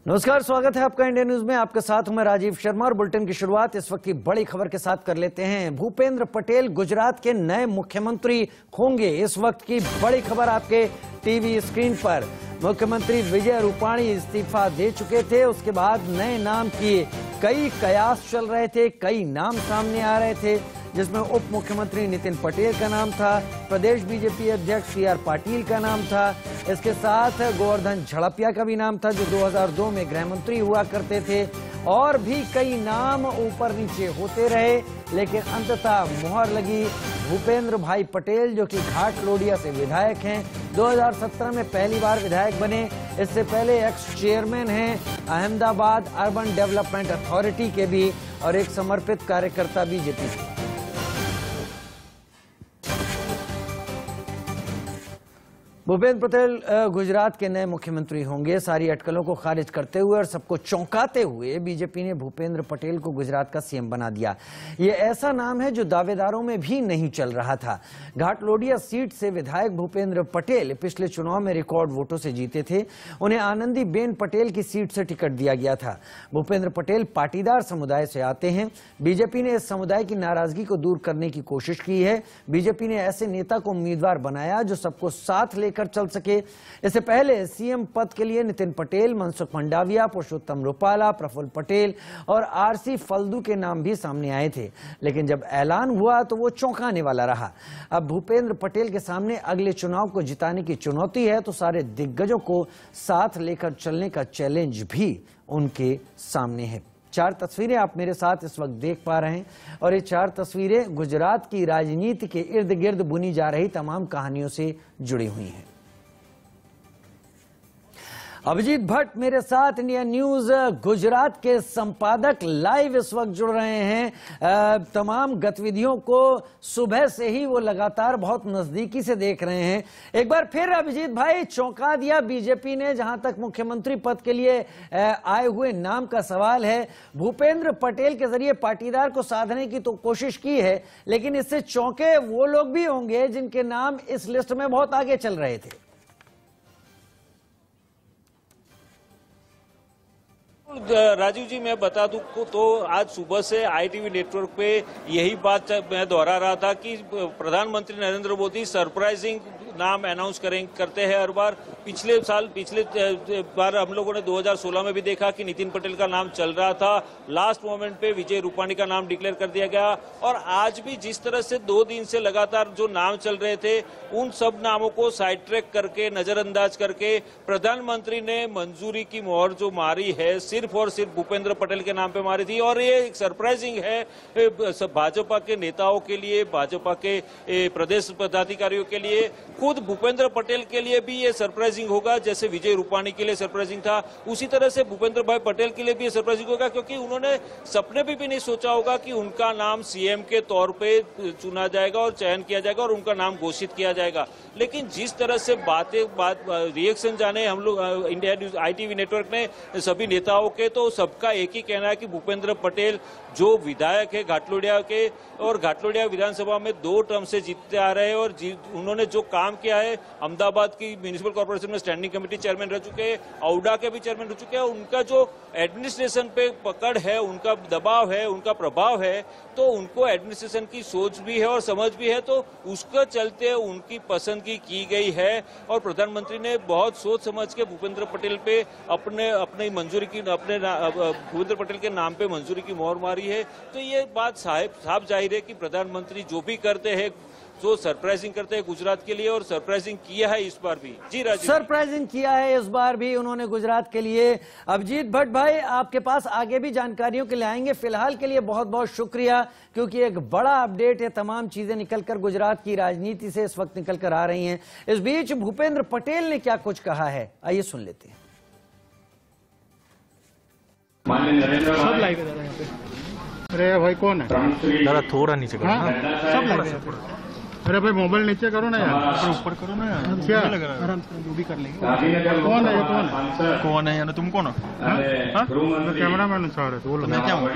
नमस्कार, स्वागत है आपका इंडिया न्यूज में। आपके साथ हूं मैं राजीव शर्मा और बुलेटिन की शुरुआत इस वक्त की बड़ी खबर के साथ कर लेते हैं। भूपेंद्र पटेल गुजरात के नए मुख्यमंत्री होंगे। इस वक्त की बड़ी खबर आपके टीवी स्क्रीन पर। मुख्यमंत्री विजय रूपाणी इस्तीफा दे चुके थे, उसके बाद नए नाम की कई कयास चल रहे थे, कई नाम सामने आ रहे थे, जिसमें उप मुख्यमंत्री नितिन पटेल का नाम था, प्रदेश बीजेपी अध्यक्ष CR पाटिल का नाम था, इसके साथ गोवर्धन झड़पिया का भी नाम था जो 2002 में गृह मंत्री हुआ करते थे, और भी कई नाम ऊपर नीचे होते रहे, लेकिन अंततः मुहर लगी भूपेंद्र भाई पटेल जो कि घाटलोडिया से विधायक हैं। 2017 में पहली बार विधायक बने। इससे पहले एक्स चेयरमैन हैं अहमदाबाद अर्बन डेवलपमेंट अथॉरिटी के भी, और एक समर्पित कार्यकर्ता बीजेपी के। भूपेंद्र पटेल गुजरात के नए मुख्यमंत्री होंगे। सारी अटकलों को खारिज करते हुए और सबको चौंकाते हुए बीजेपी ने भूपेंद्र पटेल को गुजरात का सीएम बना दिया। ये ऐसा नाम है जो दावेदारों में भी नहीं चल रहा था। घाटलोडिया सीट से विधायक भूपेंद्र पटेल पिछले चुनाव में रिकॉर्ड वोटों से जीते थे। उन्हें आनंदीबेन पटेल की सीट से टिकट दिया गया था। भूपेंद्र पटेल पाटीदार समुदाय से आते हैं। बीजेपी ने इस समुदाय की नाराजगी को दूर करने की कोशिश की है। बीजेपी ने ऐसे नेता को उम्मीदवार बनाया जो सबको साथ लेकर चल सके। इससे पहले सीएम पद के लिए नितिन पटेल, मनसुख मंडाविया, पुरुषोत्तम रूपाला, प्रफुल्ल पटेल और RC फल्दू के नाम भी सामने आए थे, लेकिन जब ऐलान हुआ तो वो चौंकाने वाला रहा। अब भूपेंद्र पटेल के सामने अगले चुनाव को जिताने की चुनौती है, तो सारे दिग्गजों को साथ लेकर चलने का चैलेंज भी उनके सामने है। 4 तस्वीरें आप मेरे साथ इस वक्त देख पा रहे हैं, और ये 4 तस्वीरें गुजरात की राजनीति के इर्द गिर्द बुनी जा रही तमाम कहानियों से जुड़ी हुई हैं। अभिजीत भट्ट मेरे साथ, इंडिया न्यूज गुजरात के संपादक, लाइव इस वक्त जुड़ रहे हैं। तमाम गतिविधियों को सुबह से ही वो लगातार बहुत नजदीकी से देख रहे हैं। एक बार फिर अभिजीत भाई, चौंका दिया बीजेपी ने। जहां तक मुख्यमंत्री पद के लिए आए हुए नाम का सवाल है, भूपेंद्र पटेल के जरिए पाटीदार को साधने की तो कोशिश की है, लेकिन इससे चौंके वो लोग भी होंगे जिनके नाम इस लिस्ट में बहुत आगे चल रहे थे। राजीव जी, मैं बता दूं तो आज सुबह से ITV नेटवर्क पे यही बात मैं दोहरा रहा था कि प्रधानमंत्री नरेंद्र मोदी सरप्राइजिंग नाम अनाउंस करते हैं हर बार। पिछले बार हम लोगों ने 2016 में भी देखा कि नितिन पटेल का नाम चल रहा था, लास्ट मोमेंट पे विजय रूपाणी का नाम डिक्लेयर कर दिया गया, और आज भी जिस तरह से 2 दिन से लगातार जो नाम चल रहे थे उन सब नामों को साइड ट्रैक करके, नजरअंदाज करके प्रधानमंत्री ने मंजूरी की मोहर जो मारी है सिर्फ और सिर्फ भूपेंद्र पटेल के नाम पे मारी थी। और ये एक सरप्राइजिंग है भाजपा के नेताओं के लिए, भाजपा के प्रदेश पदाधिकारियों के लिए, खुद भूपेंद्र पटेल के लिए भी ये सरप्राइजिंग होगा। जैसे विजय रूपाणी के लिए सरप्राइजिंग था, उसी तरह से भूपेंद्र भाई पटेल के लिए भी ये सरप्राइजिंग होगा, क्योंकि उन्होंने सपने में भी नहीं सोचा होगा कि उनका नाम CM के तौर पे चुना जाएगा और चयन किया जाएगा और उनका नाम घोषित किया जाएगा। लेकिन जिस तरह से रिएक्शन जाने हम लोग इंडिया न्यूज ITV नेटवर्क ने सभी नेताओं के, तो सबका एक ही कहना है कि भूपेंद्र पटेल जो विधायक है घाटलोडिया के, और घाटलोडिया विधानसभा में 2 टर्म से जीतते आ रहे हैं, और उन्होंने जो काम किया है, अहमदाबाद की म्युनिसिपल कॉर्पोरेशन में स्टैंडिंग कमेटी चेयरमैन रह चुके हैं, औडा के भी चेयरमैन रह चुके हैं, उनका जो एडमिनिस्ट्रेशन पे पकड़ है, उनका दबाव है, उनका प्रभाव है, तो उनको एडमिनिस्ट्रेशन की सोच भी है और समझ भी है, तो उसके चलते उनकी पसंदगी की गई है। और प्रधानमंत्री ने बहुत सोच समझ के भूपेंद्र पटेल पे अपने मंजूरी की, अपने भूपेंद्र पटेल के नाम पे मंजूरी की मोहर मारी है। तो ये बात साफ जाहिर है कि प्रधानमंत्री जो भी करते हैं, जो सरप्राइजिंग करते हैं गुजरात के लिए, और सरप्राइजिंग किया है इस बार भी। जी राजीव, सरप्राइजिंग किया है इस बार भी उन्होंने गुजरात के लिए। अभिजीत भट्ट भाई, आपके पास आगे भी जानकारियों के लिए आएंगे। फिलहाल के लिए बहुत बहुत शुक्रिया, क्योंकि एक बड़ा अपडेट है, तमाम चीजें निकलकर गुजरात की राजनीति से इस वक्त निकल कर आ रही हैं। इस बीच भूपेंद्र पटेल ने क्या कुछ कहा है, आइए सुन लेते हैं। सब लाइव है यहाँ पे। अरे भाई कौन है? दादा थोड़ा नीचे करो। सब लाइव है। अरे भाई मोबाइल नीचे करो ना यार, ऊपर करो ना यार। क्या आराम से जो भी कर लेंगे। कौन है ये? कौन है यार? तुम कौन हो? कैमरा मैन सर है, बोलो। मैं क्या हूँ?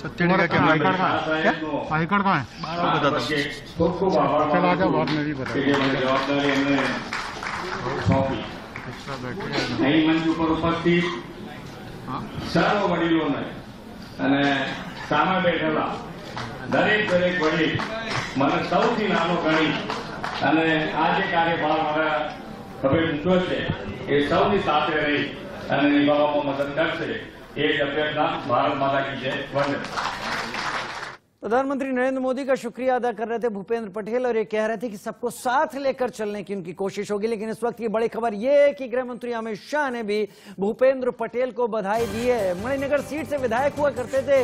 सत्य का कैमरा। क्या आई कार्ड कहाँ है? बता दो। चल आ जाओ, बात में भी बता। मंच पर उपस्थित સર્વ વડીલોને અને સામે બેઠેલા દરેક વડીલ મને સૌથી નાનો ગણી અને આ જે કાર્યભાર મારા હવે મૂક્યો છે એ સૌની સાથે રહી અને નિભાવવામાં મદદ કરશે એ જ અભ્યર્થના ભારત माता की जय वंदे। प्रधानमंत्री नरेंद्र मोदी का शुक्रिया अदा कर रहे थे भूपेंद्र पटेल और ये कह रहे थे कि सबको साथ लेकर चलने की उनकी कोशिश होगी। लेकिन इस वक्त की बड़ी खबर ये है कि गृह मंत्री अमित शाह ने भी भूपेंद्र पटेल को बधाई दी है। मणिनगर सीट से विधायक हुआ करते थे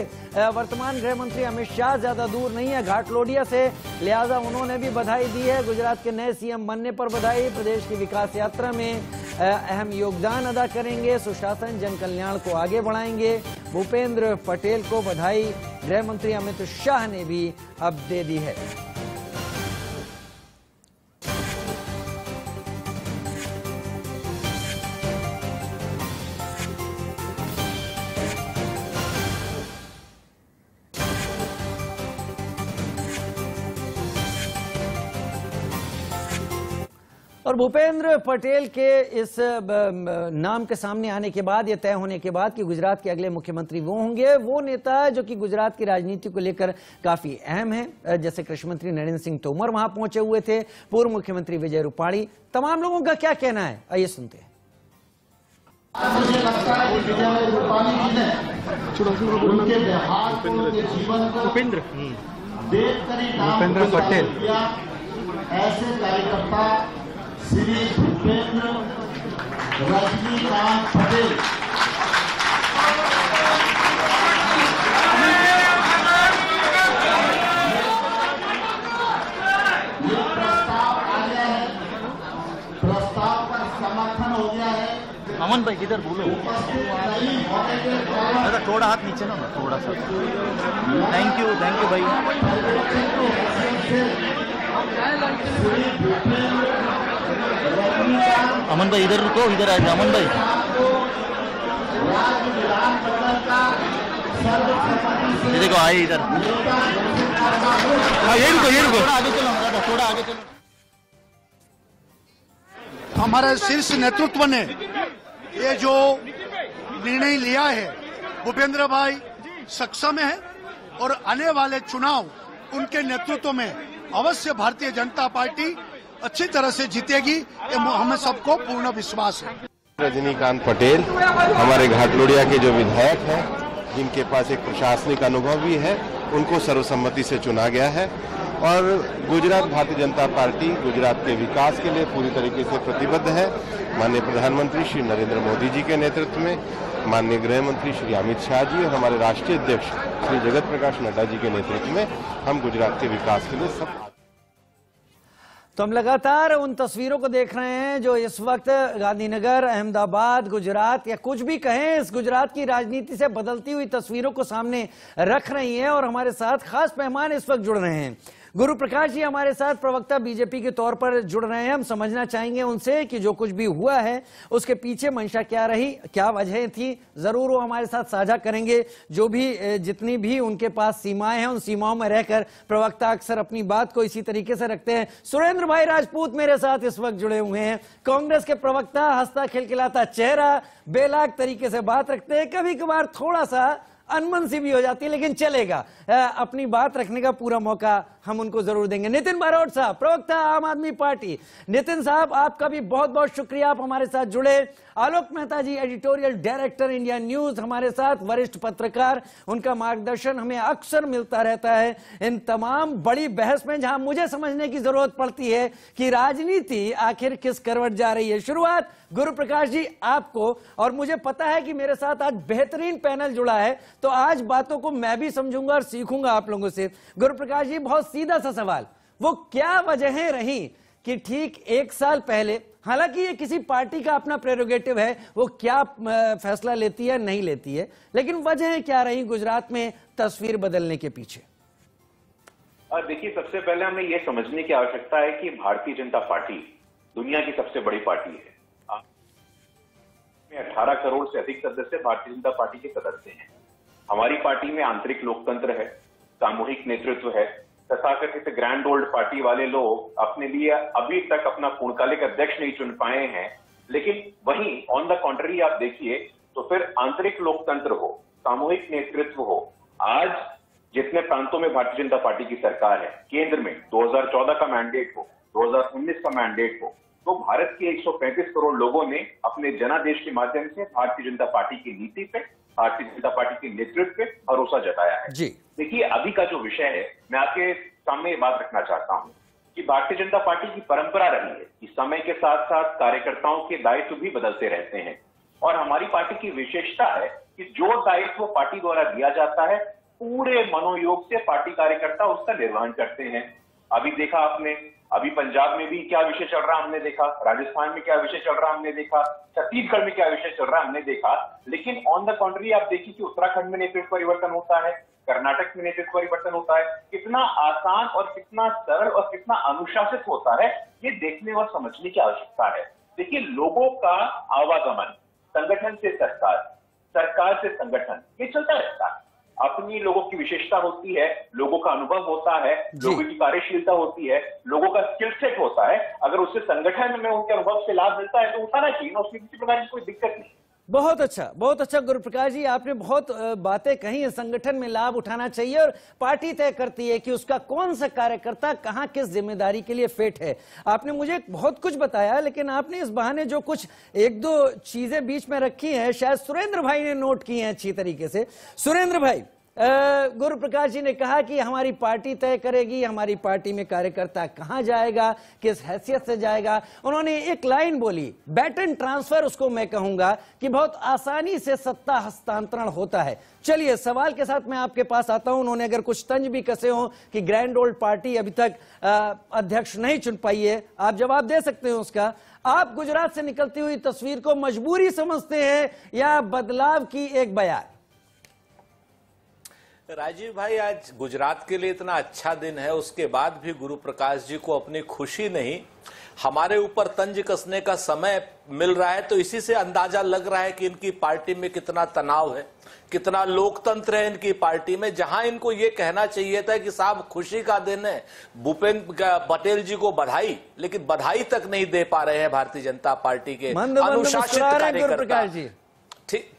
वर्तमान गृह मंत्री अमित शाह, ज्यादा दूर नहीं है घाटलोडिया से, लिहाजा उन्होंने भी बधाई दी है। गुजरात के नए सीएम बनने पर बधाई। प्रदेश की विकास यात्रा में अहम योगदान अदा करेंगे, सुशासन जन कल्याण को आगे बढ़ाएंगे। भूपेंद्र पटेल को बधाई गृह मंत्री अमित शाह ने भी अब दे दी है। और भूपेंद्र पटेल के इस नाम के सामने आने के बाद, यह तय होने के बाद कि गुजरात के अगले मुख्यमंत्री वो होंगे, वो नेता जो कि गुजरात की राजनीति को लेकर काफी अहम है। जैसे कृषि मंत्री नरेंद्र सिंह तोमर वहां पहुंचे हुए थे, पूर्व मुख्यमंत्री विजय रूपाणी, तमाम लोगों का क्या कहना है आइए सुनते हैं। मुझे लगता है कि विजय रूपाणी जी ने उनके बिहार को, उनके जीवन को देखकर ही भूपेंद्र पटेल ऐसे कार्यकर्ता श्री भूपेंद्र रजनीकांत पटेल ये प्रस्ताव आ गया है, प्रस्ताव का समर्थन हो गया है। अमन भाई किधर बोलो, थोड़ा हाथ नीचे ना, थोड़ा सा। थैंक यू भाई। अमन भाई इधर रुको, इधर आए अमन भाई। ये देखो आए इधर, ये रुको आगे चलो, थोड़ा आगे चलो। हमारे शीर्ष नेतृत्व ने ये जो निर्णय लिया है, भूपेंद्र भाई सक्षम है और आने वाले चुनाव उनके नेतृत्व में अवश्य भारतीय जनता पार्टी अच्छी तरह से जीतेगी, ये हमें सबको पूर्ण विश्वास है। रजनीकांत पटेल हमारे घाटलोडिया के जो विधायक हैं, जिनके पास एक प्रशासनिक अनुभव भी है, उनको सर्वसम्मति से चुना गया है और गुजरात भारतीय जनता पार्टी गुजरात के विकास के लिए पूरी तरीके से प्रतिबद्ध है। माननीय प्रधानमंत्री श्री नरेंद्र मोदी जी के नेतृत्व में, माननीय गृह मंत्री श्री अमित शाह जी और हमारे राष्ट्रीय अध्यक्ष श्री जगत प्रकाश नड्डा जी के नेतृत्व में हम गुजरात के विकास के लिए सब। तो हम लगातार उन तस्वीरों को देख रहे हैं जो इस वक्त गांधीनगर, अहमदाबाद, गुजरात या कुछ भी कहें, इस गुजरात की राजनीति से बदलती हुई तस्वीरों को सामने रख रही हैं। और हमारे साथ खास मेहमान इस वक्त जुड़ रहे हैं। गुरु प्रकाश जी हमारे साथ प्रवक्ता बीजेपी के तौर पर जुड़ रहे हैं। हम समझना चाहेंगे उनसे कि जो कुछ भी हुआ है उसके पीछे मंशा क्या रही, क्या वजह थी, जरूर वो हमारे साथ साझा करेंगे। जो भी जितनी भी उनके पास सीमाएं हैं, उन सीमाओं में रहकर प्रवक्ता अक्सर अपनी बात को इसी तरीके से रखते हैं। सुरेंद्र भाई राजपूत मेरे साथ इस वक्त जुड़े हुए हैं, कांग्रेस के प्रवक्ता, हंसता खिलखिलाता चेहरा, बेलाग तरीके से बात रखते हैं, कभी कभार थोड़ा सा अनमन सी भी हो जाती है, लेकिन चलेगा, अपनी बात रखने का पूरा मौका हम उनको जरूर देंगे। नितिन बारोट साहब, प्रवक्ता आम आदमी पार्टी। नितिन साहब आपका भी बहुत बहुत शुक्रिया, आप हमारे साथ जुड़े। आलोक मेहता जी, एडिटोरियल डायरेक्टर इंडिया न्यूज, हमारे साथ वरिष्ठ पत्रकार, उनका मार्गदर्शन हमें अक्सर मिलता रहता है इन तमाम बड़ी बहस में, जहां मुझे समझने की जरूरत पड़ती है कि राजनीति आखिर किस करवट जा रही है। शुरुआत गुरु प्रकाश जी आपको, और मुझे पता है कि मेरे साथ आज बेहतरीन पैनल जुड़ा है, तो आज बातों को मैं भी समझूंगा और सीखूंगा आप लोगों से। गुरु प्रकाश जी, बहुत सीधा सा सवाल, वो क्या वजहें रही कि ठीक एक साल पहले, हालांकि ये किसी पार्टी का अपना प्रेरोगेटिव है, वो क्या फैसला लेती है नहीं लेती है, लेकिन वजहें क्या रही गुजरात में तस्वीर बदलने के पीछे? देखिए, सबसे पहले हमें यह समझने की आवश्यकता है कि भारतीय जनता पार्टी दुनिया की सबसे बड़ी पार्टी है। 18 करोड़ से अधिक सदस्य भारतीय जनता पार्टी के सदस्य हैं। हमारी पार्टी में आंतरिक लोकतंत्र है, सामूहिक नेतृत्व है। तथाकथित ग्रैंड ओल्ड पार्टी वाले लोग अपने लिए अभी तक अपना पूर्णकालिक अध्यक्ष नहीं चुन पाए हैं, लेकिन वहीं ऑन द कॉन्ट्ररी आप देखिए तो फिर आंतरिक लोकतंत्र हो, सामूहिक नेतृत्व हो। आज जितने प्रांतों में भारतीय जनता पार्टी की सरकार है, केंद्र में 2014 का मैंडेट हो, 2019 का मैंडेट हो, तो भारत के 135 करोड़ लोगों ने अपने जनादेश के माध्यम से भारतीय जनता पार्टी की नीति पे, भारतीय जनता पार्टी के नेतृत्व पे भरोसा जताया है। जी देखिए, अभी का जो विषय है, मैं आपके सामने ये बात रखना चाहता हूं कि भारतीय जनता पार्टी की परंपरा रही है कि समय के साथ साथ कार्यकर्ताओं के दायित्व भी बदलते रहते हैं, और हमारी पार्टी की विशेषता है कि जो दायित्व पार्टी द्वारा दिया जाता है, पूरे मनोयोग से पार्टी कार्यकर्ता उसका निर्वहन करते हैं। अभी देखा आपने, अभी पंजाब में भी क्या विषय चल रहा हमने देखा, राजस्थान में क्या विषय चल रहा हमने देखा, छत्तीसगढ़ में क्या विषय चल रहा हमने देखा। लेकिन ऑन द कॉन्ट्री आप देखिए कि उत्तराखंड में नेतृत्व परिवर्तन होता है, कर्नाटक में नेतृत्व परिवर्तन होता है। कितना आसान और कितना सरल और कितना अनुशासित होता है, ये देखने और समझने की आवश्यकता है। देखिए, लोगों का आवागमन संगठन से सरकार, सरकार से संगठन, ये चलता रहता है। अपनी लोगों की विशेषता होती है, लोगों का अनुभव होता है, लोगों की कार्यशीलता होती है, लोगों का स्किल सेट होता है। अगर उससे संगठन में उनके अनुभव से लाभ मिलता है तो उठाना चाहिए ना, उसमें किसी प्रकार की कोई दिक्कत नहीं। बहुत अच्छा गुरुप्रकाश जी, आपने बहुत बातें कही है। संगठन में लाभ उठाना चाहिए और पार्टी तय करती है कि उसका कौन सा कार्यकर्ता कहां किस जिम्मेदारी के लिए फिट है। आपने मुझे बहुत कुछ बताया, लेकिन आपने इस बहाने जो कुछ एक दो चीजें बीच में रखी हैं, शायद सुरेंद्र भाई ने नोट की हैं अच्छी तरीके से। सुरेंद्र भाई, गुरुप्रकाश जी ने कहा कि हमारी पार्टी तय करेगी हमारी पार्टी में कार्यकर्ता कहां जाएगा, किस हैसियत से जाएगा। उन्होंने एक लाइन बोली, बैटन ट्रांसफर, उसको मैं कहूंगा कि बहुत आसानी से सत्ता हस्तांतरण होता है। चलिए, सवाल के साथ मैं आपके पास आता हूं। उन्होंने अगर कुछ तंज भी कसे हो कि ग्रैंड ओल्ड पार्टी अभी तक अध्यक्ष नहीं चुन पाई है, आप जवाब दे सकते हैं उसका। आप गुजरात से निकलती हुई तस्वीर को मजबूरी समझते हैं या बदलाव की एक बयान? राजीव भाई, आज गुजरात के लिए इतना अच्छा दिन है, उसके बाद भी गुरु प्रकाश जी को अपनी खुशी नहीं, हमारे ऊपर तंज कसने का समय मिल रहा है। तो इसी से अंदाजा लग रहा है कि इनकी पार्टी में कितना तनाव है, कितना लोकतंत्र है इनकी पार्टी में। जहां इनको ये कहना चाहिए था कि साहब खुशी का दिन है, भूपेंद्र पटेल जी को बधाई, लेकिन बधाई तक नहीं दे पा रहे हैं भारतीय जनता पार्टी के अनुशासित कार्यकर्ता।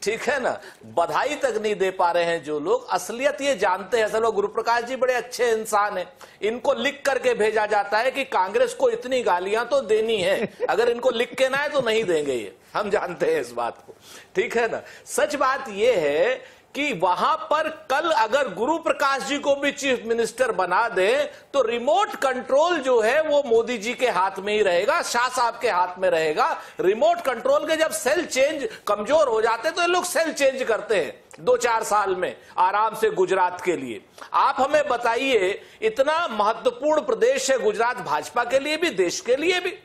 ठीक है ना, बधाई तक नहीं दे पा रहे हैं जो लोग। असलियत ये जानते हैं, असल में गुरु प्रकाश जी बड़े अच्छे इंसान हैं। इनको लिख करके भेजा जाता है कि कांग्रेस को इतनी गालियां तो देनी है, अगर इनको लिख के ना है तो नहीं देंगे, ये हम जानते हैं इस बात को। ठीक है ना, सच बात ये है कि वहां पर कल अगर गुरु प्रकाश जी को भी चीफ मिनिस्टर बना दें तो रिमोट कंट्रोल जो है वो मोदी जी के हाथ में ही रहेगा, शाह साहब के हाथ में रहेगा। रिमोट कंट्रोल के जब सेल चेंज कमजोर हो जाते हैं तो ये लोग सेल चेंज करते हैं 2-4 साल में आराम से गुजरात के लिए। आप हमें बताइए, इतना महत्वपूर्ण प्रदेश है गुजरात, भाजपा के लिए भी, देश के लिए भी।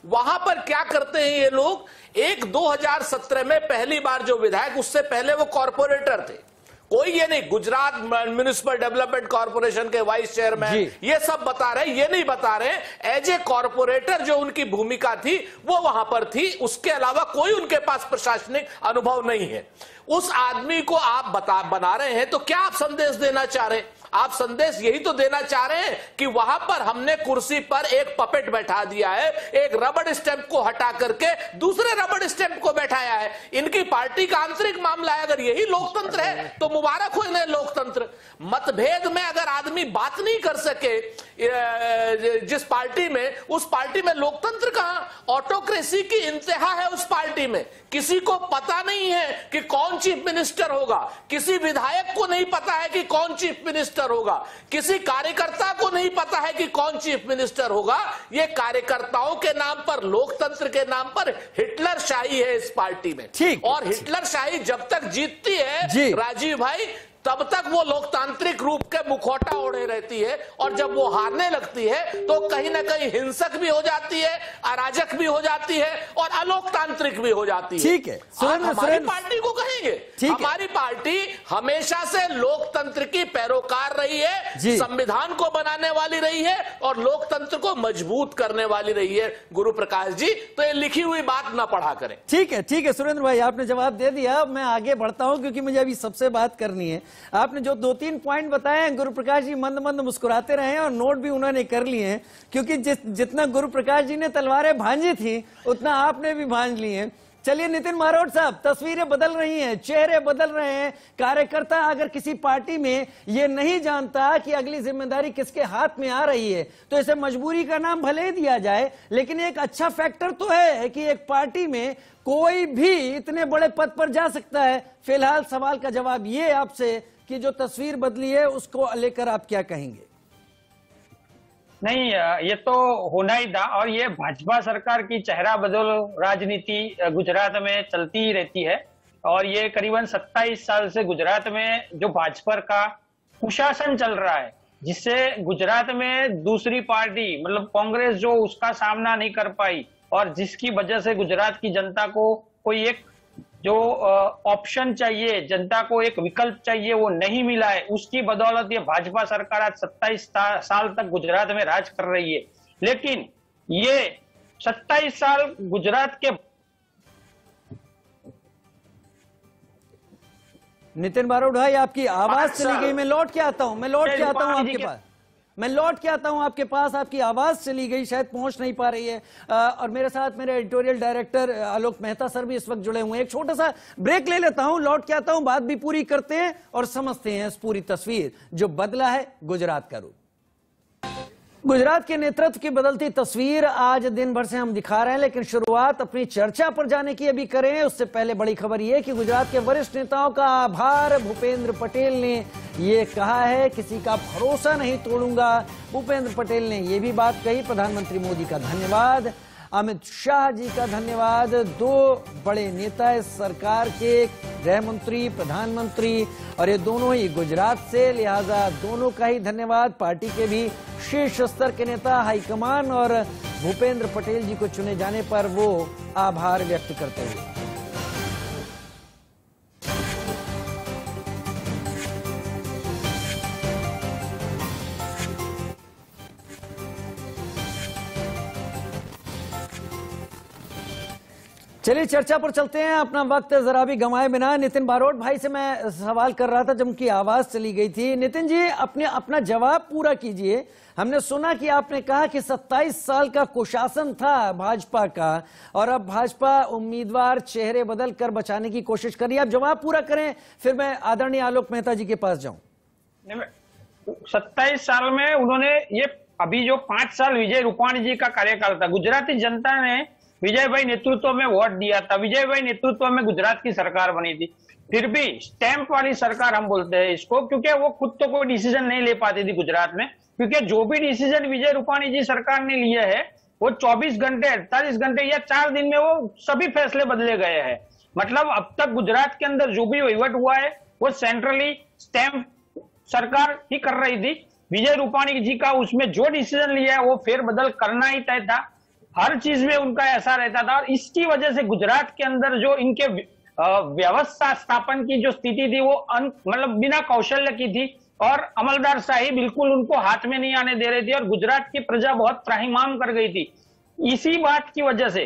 वहां पर क्या करते हैं ये लोग? 2017 में पहली बार जो विधायक, उससे पहले वो कॉर्पोरेटर थे, कोई ये नहीं, गुजरात म्युनिसिपल डेवलपमेंट कॉर्पोरेशन के वाइस चेयरमैन, ये सब बता रहे, ये नहीं बता रहे एज ए कॉर्पोरेटर जो उनकी भूमिका थी वो वहां पर थी, उसके अलावा कोई उनके पास प्रशासनिक अनुभव नहीं है। उस आदमी को आप बना रहे हैं, तो क्या आप संदेश देना चाह रहे हैं? आप संदेश यही तो देना चाह रहे हैं कि वहां पर हमने कुर्सी पर एक पपेट बैठा दिया है, एक रबड़ स्टैंप को हटा करके दूसरे रबड़ स्टैंप को बैठाया है। इनकी पार्टी का आंतरिक मामला है। अगर यही लोकतंत्र है तो मुबारक हो इन्हें लोकतंत्र। मतभेद में अगर आदमी बात नहीं कर सके जिस पार्टी में, उस पार्टी में लोकतंत्र कहां? ऑटोक्रेसी की इंतहा है उस पार्टी में। किसी को पता नहीं है कि कौन चीफ मिनिस्टर होगा, किसी विधायक को नहीं पता है कि कौन चीफ मिनिस्टर होगा, किसी कार्यकर्ता को नहीं पता है कि कौन चीफ मिनिस्टर होगा। ये कार्यकर्ताओं के नाम पर, लोकतंत्र के नाम पर हिटलर शाही है इस पार्टी में। और हिटलर शाही जब तक जीतती है राजीव भाई, तब तक वो लोकतांत्रिक रूप के मुखौटा ओढ़े रहती है, और जब वो हारने लगती है तो कहीं ना कहीं हिंसक भी हो जाती है, अराजक भी हो जाती है और अलोकतांत्रिक भी हो जाती है। ठीक है, हमारी पार्टी को कहेंगे, हमारी पार्टी हमेशा से लोकतंत्र की पैरोकार रही है, संविधान को बनाने वाली रही है और लोकतंत्र को मजबूत करने वाली रही है। गुरु प्रकाश जी, तो ये लिखी हुई बात ना पढ़ा करें। ठीक है सुरेंद्र भाई, आपने जवाब दे दिया। मैं आगे बढ़ता हूं क्योंकि मुझे अभी सबसे बात करनी है। आपने जो 2-3 पॉइंट बताए हैं, गुरु प्रकाश जी मंद मंद मुस्कुराते रहे हैं और नोट भी उन्होंने कर लिए हैं, क्योंकि जितना गुरु प्रकाश जी ने तलवारें भांजी थी उतना आपने भी भांज ली हैं। चलिए नितिन मारोट साहब, तस्वीरें बदल रही हैं, चेहरे बदल रहे हैं। कार्यकर्ता अगर किसी पार्टी में ये नहीं जानता कि अगली जिम्मेदारी किसके हाथ में आ रही है तो इसे मजबूरी का नाम भले ही दिया जाए, लेकिन एक अच्छा फैक्टर तो है कि एक पार्टी में कोई भी इतने बड़े पद पर जा सकता है। फिलहाल सवाल का जवाब ये आपसे कि जो तस्वीर बदली है उसको लेकर आप क्या कहेंगे? नहीं, ये तो होना ही था और ये भाजपा सरकार की चेहरा बदल राजनीति गुजरात में चलती ही रहती है। और ये करीबन 27 साल से गुजरात में जो भाजपा का कुशासन चल रहा है, जिससे गुजरात में दूसरी पार्टी मतलब कांग्रेस जो उसका सामना नहीं कर पाई और जिसकी वजह से गुजरात की जनता को कोई एक जो ऑप्शन चाहिए, जनता को एक विकल्प चाहिए, वो नहीं मिला है। उसकी बदौलत ये भाजपा सरकार आज 27 साल तक गुजरात में राज कर रही है। लेकिन ये 27 साल गुजरात के नितिन बारोट भाई, आपकी आवाज चली गई। मैं लौट के आता हूं आपके पास। आपकी आवाज चली गई, शायद पहुंच नहीं पा रही है। और मेरे साथ मेरे editorial director Alok Mehta sir भी इस वक्त जुड़े हुए हैं। एक छोटा सा ब्रेक ले लेता हूं, लौट के आता हूं, बात भी पूरी करते हैं और समझते हैं इस पूरी तस्वीर जो बदला है गुजरात का रूप। गुजरात के नेतृत्व की बदलती तस्वीर आज दिन भर से हम दिखा रहे हैं, लेकिन शुरुआत अपनी चर्चा पर जाने की अभी करें उससे पहले बड़ी खबर यह कि गुजरात के वरिष्ठ नेताओं का आभार। भूपेंद्र पटेल ने ये कहा है, किसी का भरोसा नहीं तोड़ूंगा। भूपेंद्र पटेल ने यह भी बात कही। प्रधानमंत्री मोदी का धन्यवाद, अमित शाह जी का धन्यवाद। दो बड़े नेता इस सरकार के, गृह मंत्री, प्रधानमंत्री, और ये दोनों ही गुजरात से, लिहाजा दोनों का ही धन्यवाद। पार्टी के भी शीर्ष स्तर के नेता, हाईकमान और भूपेंद्र पटेल जी को चुने जाने पर वो आभार व्यक्त करते हुए। चलिए चर्चा पर चलते हैं, अपना वक्त जरा भी गंवाए बिना। नितिन बारोट भाई से मैं सवाल कर रहा था जब उनकी आवाज चली गई थी। नितिन जी, अपना जवाब पूरा कीजिए। हमने सुना कि आपने कहा कि 27 साल का कुशासन था भाजपा का और अब भाजपा उम्मीदवार चेहरे बदल कर बचाने की कोशिश कर रही है। आप जवाब पूरा करें, फिर मैं आदरणीय आलोक मेहता जी के पास जाऊं। 27 साल में उन्होंने ये अभी जो 5 साल विजय रूपाणी जी का कार्यकाल था, गुजराती जनता ने विजय भाई नेतृत्व में वोट दिया था। विजय भाई नेतृत्व में गुजरात की सरकार बनी थी। फिर भी स्टैंप वाली सरकार हम बोलते हैं इसको, क्योंकि वो खुद तो कोई डिसीजन नहीं ले पाती थी गुजरात में। क्योंकि जो भी डिसीजन विजय रूपाणी जी सरकार ने लिए है वो 24 घंटे, 48 घंटे या 4 दिन में वो सभी फैसले बदले गए हैं। मतलब अब तक गुजरात के अंदर जो भी वहीवट हुआ है वो सेंट्रली स्टैंप सरकार ही कर रही थी। विजय रूपाणी जी का उसमें जो डिसीजन लिया है वो फेरबदल करना ही तय था। हर चीज में उनका ऐसा रहता था और इसकी वजह से गुजरात के अंदर जो इनके व्यवस्था स्थापन की जो स्थिति थी वो मतलब बिना कौशल्य की थी और अमलदार शाही बिल्कुल उनको हाथ में नहीं आने दे रही थी और गुजरात की प्रजा बहुत त्राहिमाम कर गई थी। इसी बात की वजह से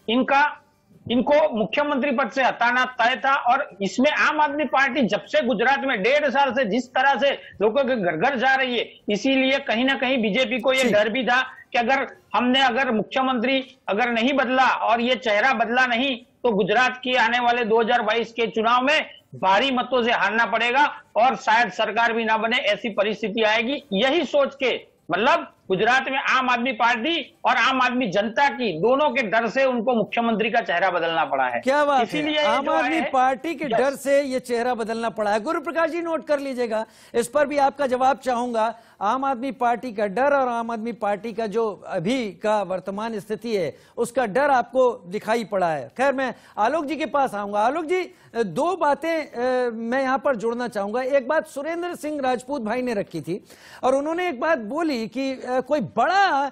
इनको मुख्यमंत्री पद से हटाना तय था। और इसमें आम आदमी पार्टी जब से गुजरात में 1.5 साल से जिस तरह से लोगों के घर घर जा रही है, इसीलिए कहीं ना कहीं बीजेपी को यह डर भी था कि अगर मुख्यमंत्री अगर नहीं बदला और ये चेहरा बदला नहीं तो गुजरात की आने वाले 2022 के चुनाव में भारी मतों से हारना पड़ेगा और शायद सरकार भी ना बने, ऐसी परिस्थिति आएगी। यही सोच के मतलब गुजरात में आम आदमी पार्टी और आम आदमी जनता की दोनों के डर से उनको मुख्यमंत्री का चेहरा बदलना पड़ा है। क्या बात इसीलिए है, आम आदमी पार्टी के डर से ये चेहरा बदलना पड़ा है। गुरु प्रकाश जी नोट कर लीजिएगा, इस पर भी आपका जवाब चाहूंगा। आम आदमी पार्टी का डर और आम आदमी पार्टी का जो अभी का वर्तमान स्थिति है उसका डर आपको दिखाई पड़ा है। खैर, मैं आलोक जी के पास आऊंगा। आलोक जी, दो बातें मैं यहां पर जोड़ना चाहूंगा। एक बात सुरेंद्र सिंह राजपूत भाई ने रखी थी और उन्होंने एक बात बोली कि कोई बड़ा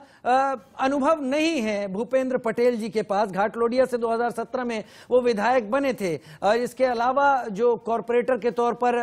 अनुभव नहीं है भूपेंद्र पटेल जी के पास। घाटलोडिया से 2017 में वो विधायक बने थे। इसके अलावा जो कॉरपोरेटर के तौर पर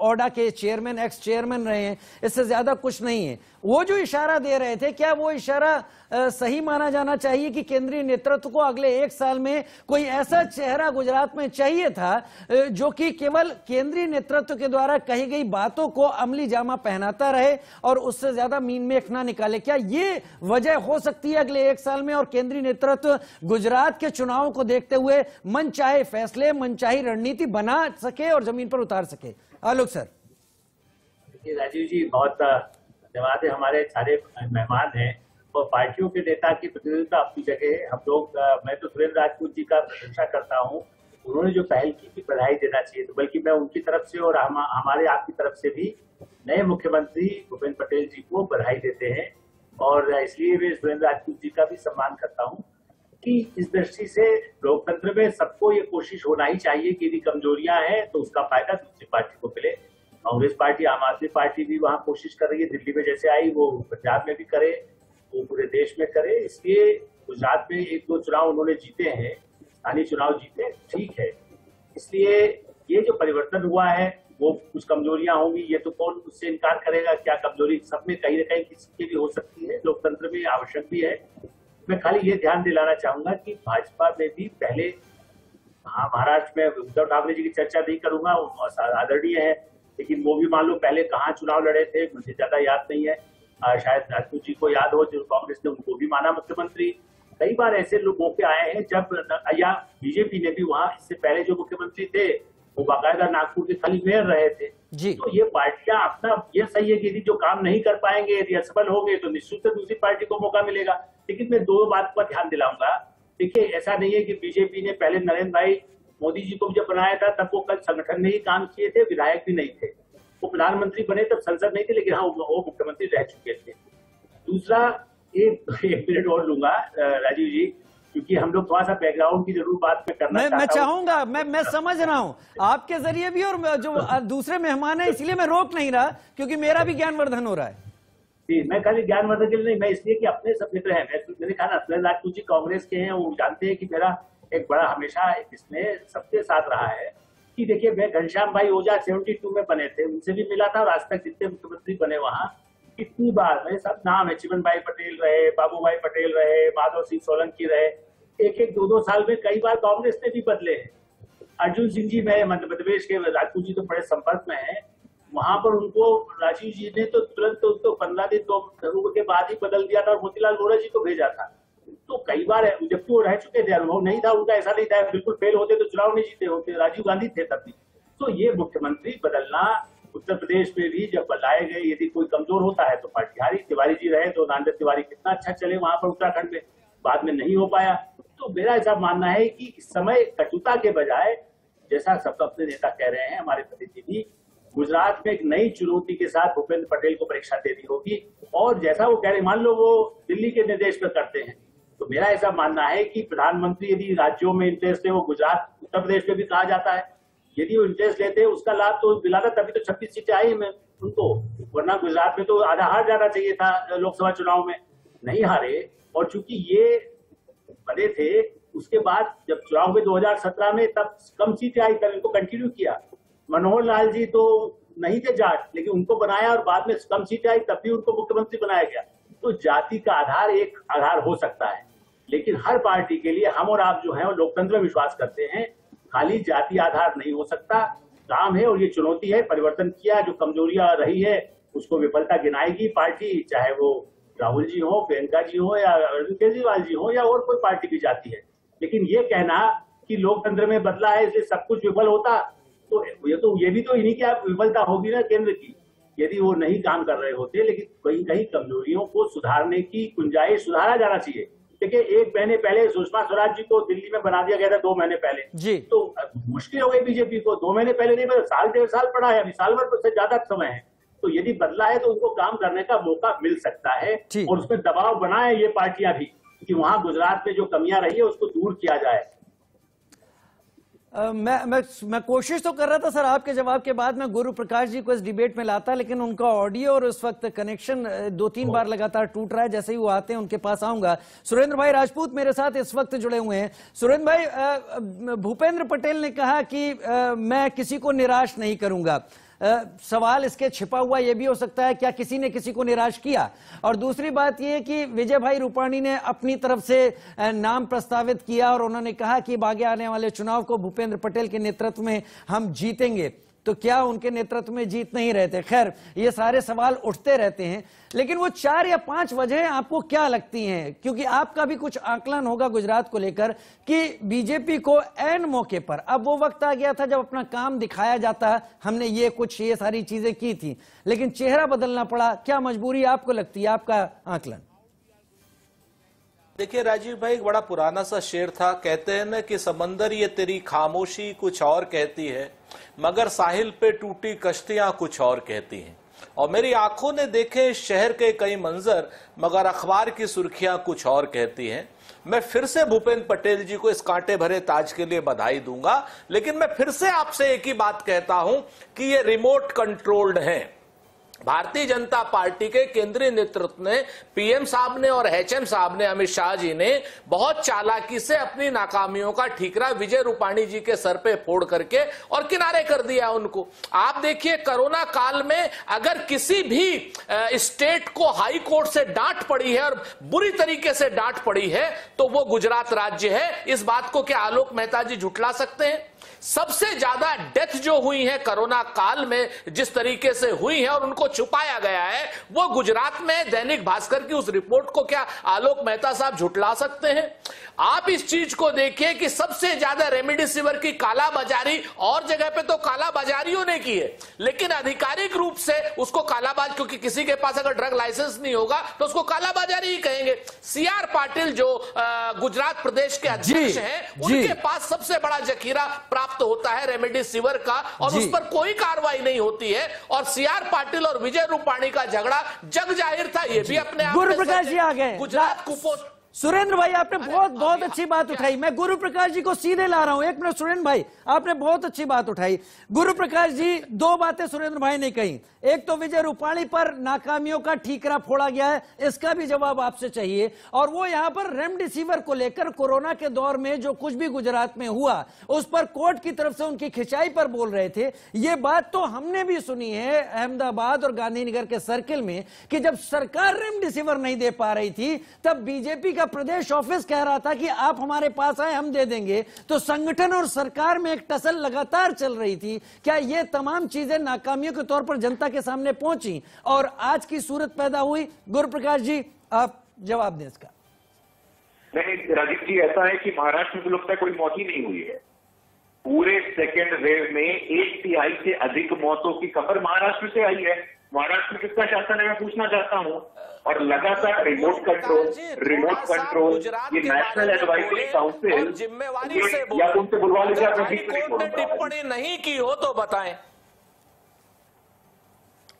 ओडा के चेयरमैन, एक्स चेयरमैन रहे हैं, इससे ज्यादा कुछ नहीं है। वो जो इशारा दे रहे थे, क्या वो इशारा सही माना जाना चाहिए कि केंद्रीय नेतृत्व को अगले 1 साल में कोई ऐसा चेहरा गुजरात में चाहिए था जो कि केवल केंद्रीय नेतृत्व के द्वारा कही गई बातों को अमली जामा पहनाता रहे और उससे ज्यादा मीन मेख ना निकाल निकाले। क्या ये वजह हो सकती है अगले 1 साल में और केंद्रीय नेतृत्व गुजरात के चुनावों को देखते हुए मनचाहे फैसले, मनचाही रणनीति बना सके और जमीन पर उतार सके? आलोक सर। राजीव जी, बहुत धन्यवाद है। हमारे सारे मेहमान हैं और पार्टियों के नेता की प्रतिनिधिता अपनी जगह है। हम लोग, मैं तो सुरेंद्र राजपूत जी का प्रशंसा करता हूं, उन्होंने जो पहल की बधाई देना चाहिए। तो बल्कि मैं उनकी तरफ से और हमारे आपकी तरफ से भी नए मुख्यमंत्री भूपेंद्र पटेल जी को बधाई देते हैं और इसलिए मैं सुरेंद्र राजपूत जी का भी सम्मान करता हूं कि इस दृष्टि से लोकतंत्र में सबको ये कोशिश होना ही चाहिए कि यदि कमजोरियां हैं तो उसका फायदा दूसरी पार्टी को मिले। कांग्रेस पार्टी, आम आदमी पार्टी भी वहां कोशिश कर रही है, दिल्ली में जैसे आई वो पंजाब में भी करे, वो पूरे देश में करे। इसलिए गुजरात में 1-2 चुनाव उन्होंने जीते हैं, स्थानीय चुनाव जीते, ठीक है। इसलिए ये जो परिवर्तन हुआ है वो कुछ कमजोरियां होंगी, ये तो कौन उससे इनकार करेगा। क्या कमजोरी सब में कहीं न कहीं किसी की भी हो सकती है, लोकतंत्र में आवश्यक भी है। मैं खाली ये ध्यान दिलाना चाहूंगा कि भाजपा में भी पहले, हाँ, महाराष्ट्र में उद्धव ठाकरे जी की चर्चा नहीं करूंगा, वो आदरणीय है, लेकिन वो भी मान लो पहले कहाँ चुनाव लड़े थे मुझे ज्यादा याद नहीं है। शायद राजपूत जी को याद हो, जो कांग्रेस ने उनको भी माना मुख्यमंत्री। कई बार ऐसे लोग मौके आए हैं जब, या बीजेपी ने भी वहां इससे पहले जो मुख्यमंत्री थे वो बाकायदा नागपुर के खाली मेयर रहे थे जी। तो ये पार्टियां अपना, ये सही है कि यदि जो काम नहीं कर पाएंगे, यदि असफल होंगे तो निश्चित से दूसरी पार्टी को मौका मिलेगा। लेकिन मैं 2 बात पर ध्यान दिलाऊंगा। देखिए, ऐसा नहीं है कि बीजेपी ने पहले नरेंद्र भाई मोदी जी को जब बनाया था तब वो कल संगठन में ही काम किए थे, विधायक भी नहीं थे। वो प्रधानमंत्री बने तब संसद नहीं थे, लेकिन हाँ वो मुख्यमंत्री रह चुके थे। दूसरा, एक मिनट और लूंगा राजीव जी, क्योंकि हम लोग थोड़ा सा बैकग्राउंड की जरूर बात में करना मैं चाहूंगा, मैं समझ रहा हूं आपके जरिए भी और जो दूसरे मेहमान है, इसलिए मैं रोक नहीं रहा क्योंकि मेरा भी ज्ञानवर्धन हो रहा है जी। मैं खाली ज्ञानवर्धन के लिए नहीं, मैं इसलिए कि अपने सब मित्र हैं। मैंने कहा ना, सुरेंद्र राजपूत जी कांग्रेस के हैं, वो जानते हैं कि मेरा एक बड़ा हमेशा इसमें सबके साथ रहा है कि देखिए, मैं घनश्याम भाई ओझा 72 में बने थे, उनसे भी मिला था और आज तक जितने मुख्यमंत्री बने वहां कितनी बार, मेरे सब नाम है, चिमन भाई पटेल रहे, बाबू भाई पटेल रहे, माधव सिंह सोलंकी रहे, 1-2 साल में कई बार कांग्रेस ने भी बदले हैं। अर्जुन सिंह जी में मध्य प्रदेश के, राजपूत जी तो बड़े संपर्क में है, वहां पर उनको राजीव जी ने तो तुरंत उनको 15 दिन 2 के बाद ही बदल दिया था और मोतीलाल वोरा जी को भेजा था। तो कई बार है, जबकि वो रह चुके थे, अनुभव नहीं था उनका, ऐसा नहीं था बिल्कुल फेल होते तो चुनाव नहीं जीते होते, राजीव गांधी थे तब भी। तो ये मुख्यमंत्री बदलना उत्तर प्रदेश में भी जब बदलाए गए, यदि कोई कमजोर होता है तो पार्टी हारी। तिवारी जी रहे तो नांदेड़ तिवारी कितना अच्छा चले वहां पर उत्तराखंड में, बाद में नहीं हो पाया। तो मेरा ऐसा मानना है कि इस समय कटुता के बजाय, जैसा सब अपने नेता कह रहे हैं, हमारे प्रतिनिधि, गुजरात में एक नई चुनौती के साथ भूपेंद्र पटेल को परीक्षा देनी होगी। और जैसा वो कह रहे, मान लो वो दिल्ली के निर्देश पर करते हैं, तो मेरा ऐसा मानना है कि प्रधानमंत्री यदि राज्यों में इंटरेस्ट है, वो गुजरात उत्तर प्रदेश में भी कहा जाता है, यदि वो इंटरेस्ट लेते हैं उसका लाभ तो दिलाना, तभी तो 26 सीटें आई में उनको, वरना गुजरात में तो आधा हार जाना चाहिए था लोकसभा चुनाव में, नहीं हारे। और चूंकि ये बने थे, उसके बाद जब चुनाव हुए 2017 में, तब कम सीटें आई, तब इनको कंटिन्यू किया। मनोहर लाल जी तो नहीं थे जाट, लेकिन उनको बनाया और बाद में कम सीटें आई तब भी उनको मुख्यमंत्री बनाया गया। तो जाति का आधार एक आधार हो सकता है, लेकिन हर पार्टी के लिए हम और आप जो हैं वो लोकतंत्र में विश्वास करते हैं, खाली जाति आधार नहीं हो सकता। काम है और ये चुनौती है, परिवर्तन किया, जो कमजोरियां रही है उसको विफलता गिनाएगी पार्टी, चाहे वो राहुल जी हो, प्रियंका जी हो, या अरविंद केजरीवाल जी हो, या और कोई पार्टी भी जाती है। लेकिन ये कहना कि लोकतंत्र में बदला है इसलिए सब कुछ विफल होता, तो ये भी तो इन्हीं की विफलता होगी ना केंद्र की, यदि वो नहीं काम कर रहे होते। लेकिन कहीं कहीं कमजोरियों को सुधारने की गुंजाइश, सुधारा जाना चाहिए। देखिए, 1 महीने पहले सुषमा स्वराज जी को दिल्ली में बना दिया गया था, 2 महीने पहले जी। तो मुश्किल हो गई बीजेपी को, 2 महीने पहले नहीं, मतलब 1.5 साल पड़ा है, अभी साल भर से ज्यादा समय है। तो यदि बदला है तो उनको काम करने का मौका मिल सकता है, और उसमें दबाव बनाए ये पार्टियां भी कि वहां गुजरात में जो कमियां रही है उसको दूर किया जाए। मैं कोशिश तो कर रहा था सर आपके जवाब के बाद मैं गुरु प्रकाश जी को इस डिबेट में लाता, लेकिन उनका ऑडियो और इस वक्त कनेक्शन 2-3 बार लगातार टूट रहा है। जैसे ही वो आते हैं उनके पास आऊंगा। सुरेंद्र भाई राजपूत मेरे साथ इस वक्त जुड़े हुए हैं। सुरेंद्र भाई, भूपेंद्र पटेल ने कहा कि मैं किसी को निराश नहीं करूंगा। सवाल इसके छिपा हुआ यह भी हो सकता है, क्या किसी ने किसी को निराश किया? और दूसरी बात यह कि विजय भाई रूपाणी ने अपनी तरफ से नाम प्रस्तावित किया और उन्होंने कहा कि आगे आने वाले चुनाव को भूपेंद्र पटेल के नेतृत्व में हम जीतेंगे। तो क्या उनके नेतृत्व में जीत नहीं रहते? खैर, ये सारे सवाल उठते रहते हैं, लेकिन वो 4 या 5 वजह आपको क्या लगती हैं? क्योंकि आपका भी कुछ आकलन होगा गुजरात को लेकर कि बीजेपी को ऐन मौके पर, अब वो वक्त आ गया था जब अपना काम दिखाया जाता, हमने ये सारी चीजें की थी, लेकिन चेहरा बदलना पड़ा। क्या मजबूरी आपको लगती है? आपका आकलन। देखिए राजीव भाई, एक बड़ा पुराना सा शेर था, कहते हैं ना कि समंदर ये तेरी खामोशी कुछ और कहती है, मगर साहिल पे टूटी कश्तियां कुछ और कहती हैं। और मेरी आंखों ने देखे शहर के कई मंजर, मगर अखबार की सुर्खियां कुछ और कहती हैं। मैं फिर से भूपेंद्र पटेल जी को इस कांटे भरे ताज के लिए बधाई दूंगा, लेकिन मैं फिर से आपसे एक ही बात कहता हूं कि ये रिमोट कंट्रोल्ड हैं। भारतीय जनता पार्टी के केंद्रीय नेतृत्व ने, पीएम साहब ने और एचएम साहब ने, अमित शाह जी ने बहुत चालाकी से अपनी नाकामियों का ठीकरा विजय रूपाणी जी के सर पे फोड़ करके और किनारे कर दिया उनको। आप देखिए, कोरोना काल में अगर किसी भी स्टेट को हाई कोर्ट से डांट पड़ी है और बुरी तरीके से डांट पड़ी है तो वो गुजरात राज्य है। इस बात को क्या आलोक मेहता जी झुठला सकते हैं? सबसे ज्यादा डेथ जो हुई है कोरोना काल में, जिस तरीके से हुई है और उनको छुपाया गया है, वो गुजरात में। दैनिक भास्कर की उस रिपोर्ट को क्या आलोक मेहता साहब झुठला सकते हैं? आप इस चीज को देखिए कि सबसे ज्यादा रेमडेसिविर की कालाबाजारी और जगह पे तो कालाबाजारियों ने की है, लेकिन आधिकारिक रूप से उसको कालाबाज, क्योंकि किसी के पास अगर ड्रग लाइसेंस नहीं होगा तो उसको कालाबाजारी ही कहेंगे। सीआर पाटिल जो गुजरात प्रदेश के अध्यक्ष हैं, उनके पास सबसे बड़ा जखीरा प्राप्त होता है रेमडेसिविर का, और उस पर कोई कार्रवाई नहीं होती है। और सीआर पाटिल और विजय रूपाणी का झगड़ा जग जाहिर था, ये भी अपने आप गुरु प्रकाश जी आ गए। गुजरात कुपोषण, सुरेंद्र भाई आपने बहुत अच्छी बात उठाई। मैं गुरु प्रकाश जी को सीधे ला रहा हूं। एक मिनट सुरेंद्र भाई, आपने बहुत अच्छी बात उठाई। गुरु प्रकाश जी, 2 बातें सुरेंद्र भाई ने कही। एक तो विजय रूपाणी पर नाकामियों का ठीकरा फोड़ा गया है, इसका भी जवाब आपसे चाहिए। और वो यहां पर रेमडेसिविर को लेकर कोरोना के दौर में जो कुछ भी गुजरात में हुआ, उस पर कोर्ट की तरफ से उनकी खिंचाई पर बोल रहे थे। ये बात तो हमने भी सुनी है अहमदाबाद और गांधीनगर के सर्किल में कि जब सरकार रेमडेसिविर नहीं दे पा रही थी, तब बीजेपी का प्रदेश ऑफिस कह रहा था कि आप हमारे पास आए, हम दे देंगे। तो संगठन और सरकार में एक टसल लगातार चल रही थी। क्या ये तमाम चीजें नाकामियों के तौर पर जनता के सामने पहुंची और आज की सूरत पैदा हुई? गुरु प्रकाश जी, आप जवाब दें इसका। नहीं राजीव जी, ऐसा है कि महाराष्ट्र में तो लगता है कोई मौत ही नहीं हुई है। पूरे सेकेंड वेव में 1/3 से अधिक मौतों की खबर महाराष्ट्र से आई है। महाराष्ट्र में किसका शासन है मैं पूछना चाहता हूं। और लगातार रिमोट कंट्रोल, ये नेशनल एडवाइजरी काउंसिल, जिम्मेवारी से या उनसे बुलवा लीजिए, कोर्ट ने टिप्पणी नहीं की हो तो बताएं।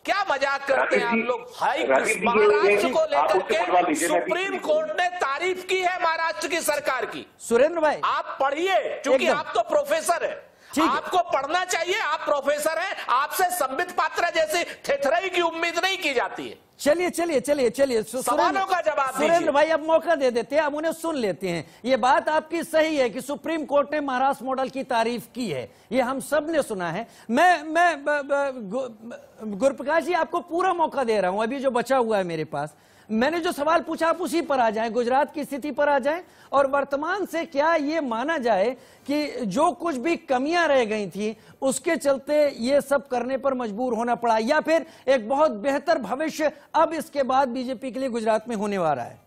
क्या मजाक करते हैं आप लोग? महाराष्ट्र को लेकर के सुप्रीम कोर्ट ने तारीफ की है महाराष्ट्र की सरकार की। सुरेंद्र भाई, आप पढ़िए, क्योंकि आप तो प्रोफेसर है, आपको पढ़ना चाहिए, आप प्रोफेसर हैं, आपसे संबित पात्रा जैसी थेथराई की उम्मीद नहीं की जाती है। चलिए सवालों का जवाब सुरेंद्र भाई, अब मौका दे देते हैं, अब उन्हें सुन लेते हैं। ये बात आपकी सही है कि सुप्रीम कोर्ट ने महाराष्ट्र मॉडल की तारीफ की है, ये हम सब ने सुना है। मैं गुरुप्रकाश जी आपको पूरा मौका दे रहा हूं, अभी जो बचा हुआ है मेरे पास। मैंने जो सवाल पूछा आप उसी पर आ जाएं, गुजरात की स्थिति पर आ जाएं, और वर्तमान से क्या ये माना जाए कि जो कुछ भी कमियां रह गई थी उसके चलते ये सब करने पर मजबूर होना पड़ा, या फिर एक बहुत बेहतर भविष्य अब इसके बाद बीजेपी के लिए गुजरात में होने वाला है?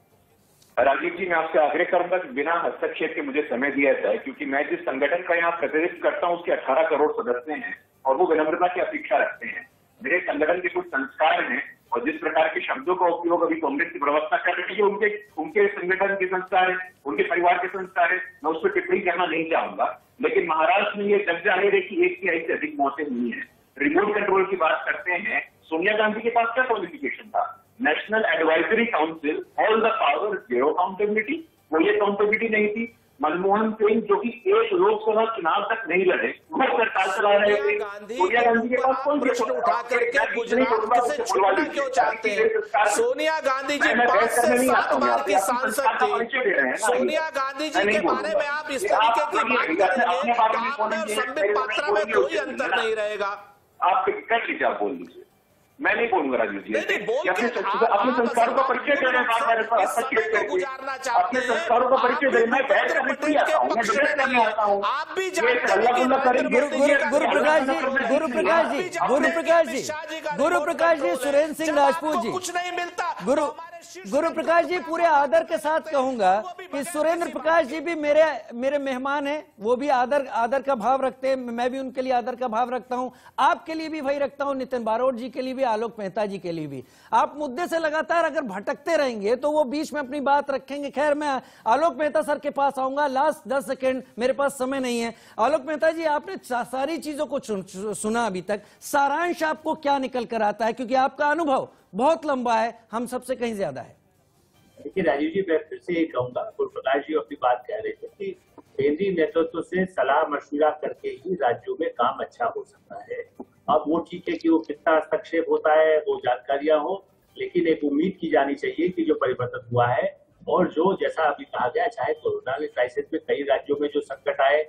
राजीव जी, मैं आपसे आग्रह करूंगा कि बिना हस्तक्षेप के मुझे समय दिया जाए, क्योंकि मैं जिस संगठन का यहाँ प्रतिनिधित्व करता हूँ उसके 18 करोड़ सदस्य हैं और वो विनम्रता की अपेक्षा रखते हैं। मेरे संगठन के कुछ संस्कार हैं और जिस प्रकार के शब्दों का उपयोग अभी कांग्रेस की प्रवक्ता कर रही है, उनके संगठन के संस्कार है, उनके परिवार के संस्कार है, मैं उस पर टिप्पणी करना नहीं चाहूंगा। लेकिन महाराष्ट्र में ये जग जाहिर है कि 1/3 से अधिक मौतें हुई है। रिमोट कंट्रोल की बात करते हैं, सोनिया गांधी के पास क्या क्वालिफिकेशन था? National advisory council, all the power, zero accountability, वो ये अकाउंटेबिलिटी नहीं थी। मनमोहन सिंह जो कि एक लोकसभा चुनाव तक नहीं लड़े, वो सरकार चला रहे थे। सोनिया गांधी के पास कोई प्रश्न उठा करके गुजरात से छुड़ना क्यों चाहते हैं? सोनिया गांधी जी 5 से 7 बार की सांसद थी। सोनिया गांधी जी के बारे में आप इस तरीके की बात करेंगे, काम में और संबित पात्रा में कोई अंतर नहीं रहेगा। आप कर लीजिए, आप बोल लीजिए। मैं नहीं बोलूंगा राजू जी, अपने संस्कारों का परिचय दे रहे हैं, अपने संस्कारों का परिचय दे। मैं बहस करने के लिए आता हूँ, मैं डिबेट करने आता हूँ। आप भी गुरु प्रकाश जी, सुरेंद्र सिंह राजपूत जी, कुछ नहीं मिलता। गुरु प्रकाश जी, पूरे आदर के साथ कहूंगा कि सुरेंद्र प्रकाश जी भी मेरे मेहमान हैं, वो भी आदर का भाव रखते हैं, मैं भी उनके लिए आदर का भाव रखता हूं, आपके लिए भी वही रखता हूं, नितिन बारोट जी के लिए भी, आलोक मेहता जी के लिए भी। आप मुद्दे से लगातार अगर भटकते रहेंगे तो वो बीच में अपनी बात रखेंगे। खैर, मैं आलोक मेहता सर के पास आऊंगा, लास्ट 10 सेकेंड, मेरे पास समय नहीं है। आलोक मेहता जी, आपने सारी चीजों को सुना अभी तक, सारांश आपको क्या निकल कर आता है, क्योंकि आपका अनुभव बहुत लंबा है, हम सबसे कहीं ज्यादा है। देखिए राजीव जी, मैं फिर से यही कहूंगा, गुरु प्रकाश जी अपनी बात कह रहे थे कि केंद्रीय नेतृत्व से सलाह मशविरा करके ही राज्यों में काम अच्छा हो सकता है। अब वो ठीक है कि वो कितना हस्तक्षेप होता है, वो जानकारियां हो, लेकिन एक उम्मीद की जानी चाहिए कि जो परिवर्तन हुआ है और जो जैसा अभी कहा गया, चाहे कोरोना के क्राइसिस में कई राज्यों में जो संकट आए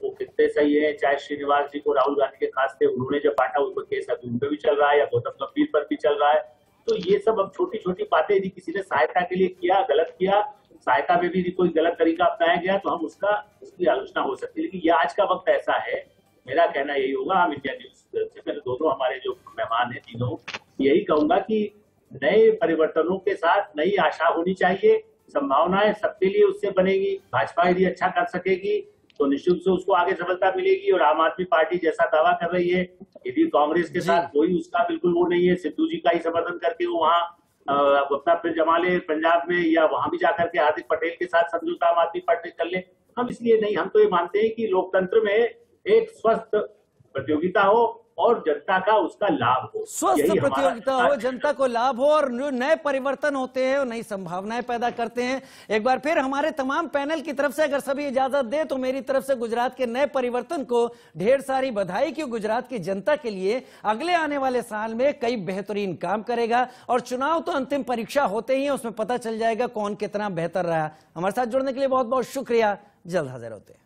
वो कितने सही है, चाहे श्रीनिवास जी को राहुल गांधी के खास थे, उन्होंने जब बांटा, उनको केस अभी उन पर भी चल रहा है, या गौतम गंभीर पर भी चल रहा है। तो ये सब अब छोटी छोटी बातें, यदि किसी ने सहायता के लिए किया, गलत किया, सहायता में भी यदि कोई गलत तरीका अपनाया गया तो हम उसकी आलोचना हो सकती है। लेकिन ये आज का वक्त ऐसा है, मेरा कहना यही होगा, हम इंडिया न्यूज से पहले दोनों हमारे जो मेहमान हैं तीनों, यही कहूंगा कि नए परिवर्तनों के साथ नई आशा होनी चाहिए, संभावनाएं सबके लिए उससे बनेगी। भाजपा यदि अच्छा कर सकेगी तो निश्चित रूप से उसको आगे सफलता मिलेगी, और आम आदमी पार्टी जैसा दावा कर रही है, यदि कांग्रेस के साथ कोई उसका बिल्कुल वो नहीं है, सिद्धू जी का ही समर्थन करके वो वहाँ अपना फिर जमा ले पंजाब में, या वहां भी जाकर के हार्दिक पटेल के साथ समझौता आम आदमी पार्टी कर ले, हम इसलिए नहीं, हम तो ये मानते हैं कि लोकतंत्र में एक स्वस्थ प्रतियोगिता हो और जनता का उसका लाभ हो, स्वस्थ प्रतियोगिता हो, जनता को लाभ हो, और जो नए परिवर्तन होते हैं वो नई संभावनाएं पैदा करते हैं। एक बार फिर हमारे तमाम पैनल की तरफ से अगर सभी इजाजत दे तो मेरी तरफ से गुजरात के नए परिवर्तन को ढेर सारी बधाई, कि गुजरात की जनता के लिए अगले आने वाले साल में कई बेहतरीन काम करेगा। और चुनाव तो अंतिम परीक्षा होते ही है, उसमें पता चल जाएगा कौन कितना बेहतर रहा। हमारे साथ जुड़ने के लिए बहुत बहुत शुक्रिया, जल्द हाजिर होते हैं।